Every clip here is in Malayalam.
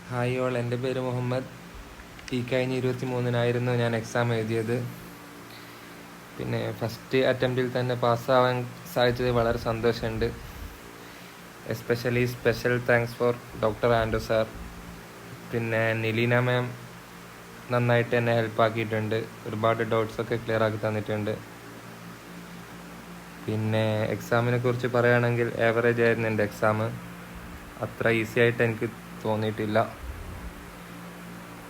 ഹായ് ഓൾ, എൻ്റെ പേര് മുഹമ്മദ്. ഈ കഴിഞ്ഞ 23-നായിരുന്നു ഞാൻ എക്സാം എഴുതിയത്. പിന്നെ ഫസ്റ്റ് അറ്റംപ്റ്റിൽ തന്നെ പാസ്സാവാൻ സാധിച്ചത് വളരെ സന്തോഷമുണ്ട്. Especially special thanks for doctor Andrew sir. പിന്നെ നിലീന മാം നന്നായിട്ട് എന്നെ ഹെൽപ്പാക്കിയിട്ടുണ്ട്. ഒരുപാട് ഡൗട്ട്സൊക്കെ ക്ലിയർ ആക്കി തന്നിട്ടുണ്ട്. പിന്നെ എക്സാമിനെ കുറിച്ച് പറയുകയാണെങ്കിൽ ആവറേജ് ആയിരുന്നു എൻ്റെ എക്സാം. അത്ര ഈസി ആയിട്ട് എനിക്ക് തോന്നിയിട്ടില്ല.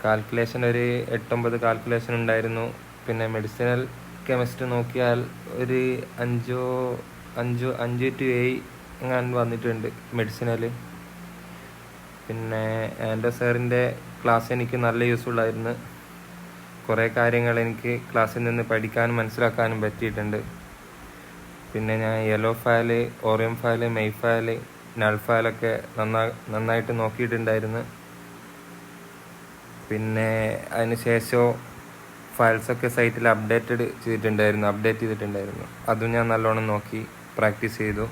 കാൽക്കുലേഷൻ ഒരു 8-9 കാൽക്കുലേഷൻ ഉണ്ടായിരുന്നു. പിന്നെ മെഡിസിനൽ കെമിസ്ട്രി നോക്കിയാൽ ഒരു 5 to 7 എങ്ങാണ്ട് വന്നിട്ടുണ്ട് മെഡിസിനൽ. പിന്നെ ആൻഡ്രൂ സാറിൻ്റെ ക്ലാസ് എനിക്ക് നല്ല യൂസ്ഫുൾ ആയിരുന്നു. കുറേ കാര്യങ്ങൾ എനിക്ക് ക്ലാസ്സിൽ നിന്ന് പഠിക്കാനും മനസ്സിലാക്കാനും പറ്റിയിട്ടുണ്ട്. പിന്നെ ഞാൻ യെല്ലോ ഫയൽ, ഓറിയം ഫയൽ, മെയ് ഫയൽ, നൾ ഫയലൊക്കെ നന്നായിട്ട് നോക്കിയിട്ടുണ്ടായിരുന്നു. പിന്നെ അതിന് ശേഷം ഫയൽസൊക്കെ സൈറ്റിൽ അപ്ഡേറ്റ് ചെയ്തിട്ടുണ്ടായിരുന്നു. അതും ഞാൻ നല്ലോണം നോക്കി പ്രാക്ടീസ് ചെയ്തു.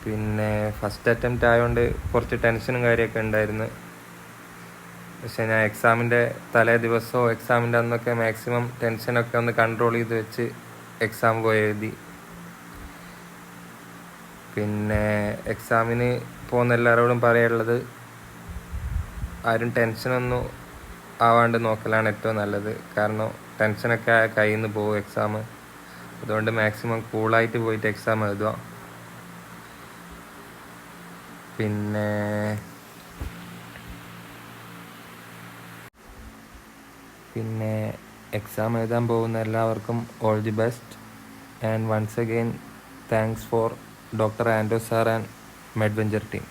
പിന്നെ ഫസ്റ്റ് അറ്റംപ്റ്റ് ആയതുകൊണ്ട് കുറച്ച് ടെൻഷനും കാര്യമൊക്കെ ഉണ്ടായിരുന്നു. പക്ഷെ ഞാൻ എക്സാമിൻ്റെ തലേ ദിവസമോ എക്സാമിൻ്റെ അന്നൊക്കെ മാക്സിമം ടെൻഷനൊക്കെ ഒന്ന് കൺട്രോൾ ചെയ്ത് വെച്ച് എക്സാം പോയി എഴുതി. പിന്നെ എക്സാമിന് പോകുന്ന എല്ലാവരോടും പറയാനുള്ളത്, ആരും ടെൻഷനൊന്നും ആവാണ്ട് നോക്കലാണ് ഏറ്റവും നല്ലത്. കാരണം ടെൻഷനൊക്കെ കയ്യിൽ നിന്ന് പോകും എക്സാം. അതുകൊണ്ട് മാക്സിമം കൂളായിട്ട് പോയിട്ട് എക്സാം എഴുതുക. പിന്നെ എക്സാം എഴുതാൻ പോകുന്ന എല്ലാവർക്കും all the best. And once again thanks for doctor Andrew sir and Medventure team.